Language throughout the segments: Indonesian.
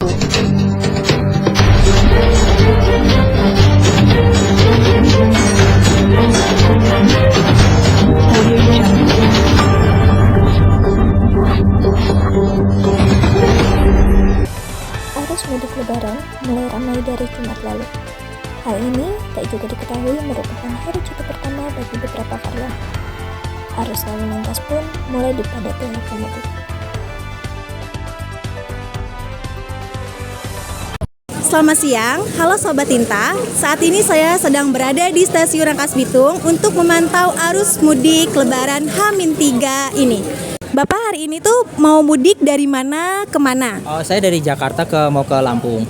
Arus mudik Lebaran mulai ramai dari Jumat lalu. Hal ini tak juga diketahui merupakan hari cuti pertama bagi beberapa karyawan. Arus lalu lintas pun mulai dipadati oleh pemudik. Selamat siang, halo Sobat Tinta. Saat ini saya sedang berada di Stasiun Rangkas Bitung untuk memantau arus mudik Lebaran H-3 ini. Bapak hari ini tuh mau mudik dari mana ke mana? Oh, saya dari Jakarta mau ke Lampung.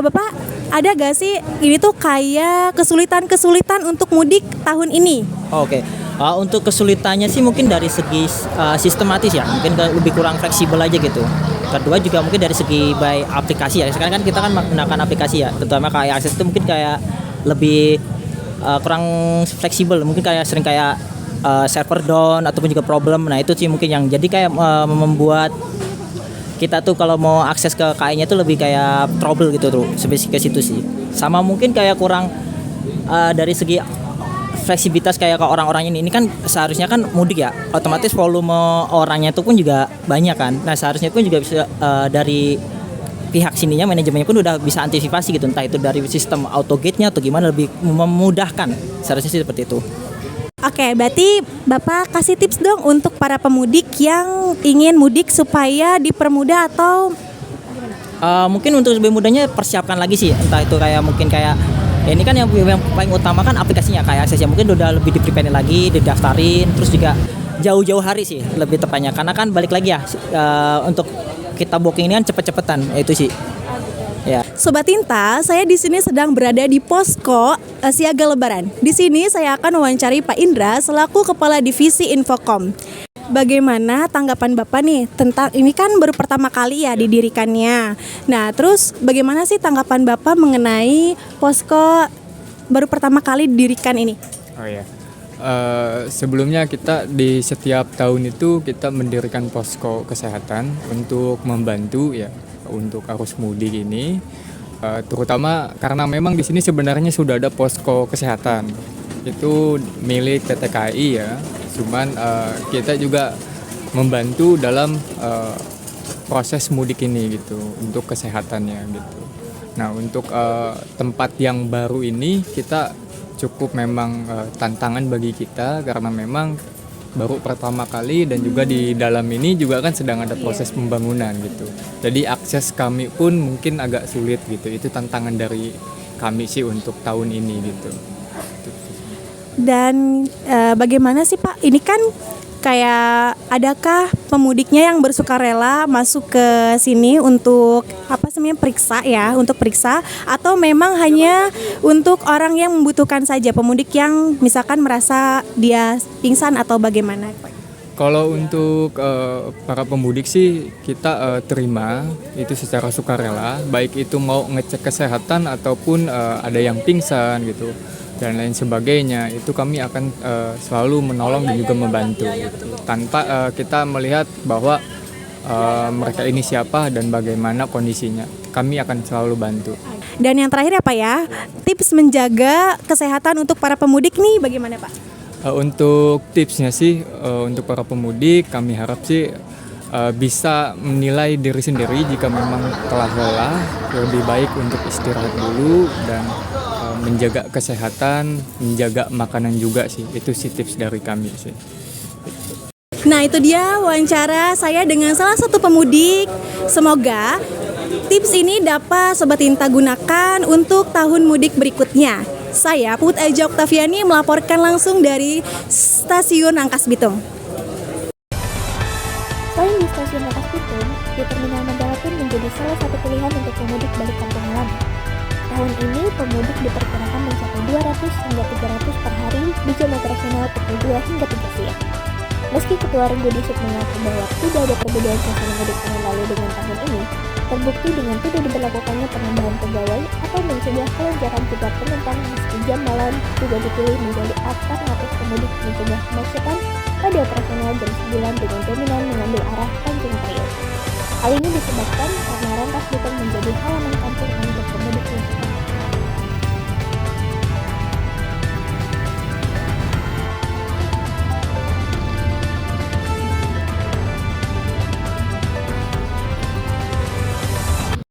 Bapak ada gak sih ini tuh kayak kesulitan untuk mudik tahun ini? Oh, oke. Untuk kesulitannya sih mungkin dari segi sistematis ya, mungkin lebih kurang fleksibel aja gitu. Kedua juga mungkin dari segi by aplikasi ya. Sekarang kan kita menggunakan aplikasi ya, terutama kayak akses itu mungkin kayak lebih kurang fleksibel. Mungkin kayak sering kayak server down ataupun juga problem. Nah itu sih mungkin yang jadi kayak membuat kita tuh kalau mau akses ke KAI-nya tuh lebih kayak trouble gitu tuh, spesifik ke situ sih. Sama mungkin kayak kurang dari segi fleksibilitas kayak ke orang-orang ini kan seharusnya kan mudik ya, otomatis volume orangnya itu pun juga banyak kan. Nah seharusnya pun juga bisa dari pihak sininya manajemennya pun udah bisa antisipasi gitu, entah itu dari sistem auto gate-nya atau gimana lebih memudahkan. Seharusnya sih seperti itu. Oke, berarti Bapak kasih tips dong untuk para pemudik yang ingin mudik supaya dipermudah atau mungkin untuk lebih mudahnya persiapkan lagi sih, entah itu kayak mungkin kayak ya ini kan yang paling utama kan aplikasinya kayak aksesnya mungkin udah lebih di-prepare lagi, didaftarin, terus juga jauh-jauh hari sih lebih tepatnya, karena kan balik lagi ya untuk kita booking ini kan cepet-cepetan, itu sih. Ya. Sobat Tinta, saya di sini sedang berada di posko siaga Lebaran. Di sini saya akan wawancari Pak Indra selaku Kepala Divisi Infocom. Bagaimana tanggapan Bapak nih tentang ini kan baru pertama kali ya didirikannya. Nah, terus bagaimana sih tanggapan Bapak mengenai posko baru pertama kali didirikan ini? Oh ya. Sebelumnya kita di setiap tahun itu kita mendirikan posko kesehatan untuk membantu ya untuk arus mudik ini, terutama karena memang di sini sebenarnya sudah ada posko kesehatan itu milik PT KAI ya, cuman kita juga membantu dalam proses mudik ini gitu untuk kesehatannya gitu. Nah untuk tempat yang baru ini kita cukup memang tantangan bagi kita karena memang baru pertama kali dan juga di dalam ini juga kan sedang ada proses pembangunan gitu. Jadi akses kami pun mungkin agak sulit gitu. Itu tantangan dari kami sih untuk tahun ini gitu. Dan bagaimana sih Pak? Ini kan kayak adakah pemudiknya yang bersukarela masuk ke sini untuk periksa ya, untuk periksa atau memang hanya untuk orang yang membutuhkan saja, pemudik yang misalkan merasa dia pingsan atau bagaimana Pak? Kalau untuk para pemudik sih kita terima itu secara sukarela, baik itu mau ngecek kesehatan ataupun ada yang pingsan gitu dan lain sebagainya, itu kami akan selalu menolong dan juga membantu gitu. Tanpa kita melihat bahwa mereka ini siapa dan bagaimana kondisinya, kami akan selalu bantu. Dan yang terakhir ya Pak ya, tips menjaga kesehatan untuk para pemudik nih bagaimana Pak? Untuk tipsnya sih untuk para pemudik kami harap sih bisa menilai diri sendiri jika memang telah lelah, lebih baik untuk istirahat dulu dan menjaga kesehatan, menjaga makanan juga sih. Itu sih tips dari kami sih. Nah itu dia wawancara saya dengan salah satu pemudik. Semoga tips ini dapat Sobat Tinta gunakan untuk tahun mudik berikutnya. Saya Put Eja Oktaviani melaporkan langsung dari Stasiun Rangkas Bitung. Selain di Stasiun Rangkas Bitung, di Terminal Mandala pun menjadi salah satu pilihan untuk pemudik balik kampung halaman. Tahun ini pemudik diperkirakan mencapai 200 hingga 300 per hari di jam operasional pukul 2 hingga 3 siang. Meski Ketua Renggo Disub mengaku bahwa tidak ada perbedaan suasana mudik tahun lalu dengan tahun ini, terbukti dengan tidak diberlakukannya penambahan pegawai atau mencegah kelonjakan jumlah penumpang meski jam malam juga dipilih menjadi alternatif pemudik mencegah kemacetan pada operasional jam 9 dengan dominan mengambil arah Tanjung Priok. Hal ini disebabkan karena Rangkas Bitung menjadi halaman kampung Anda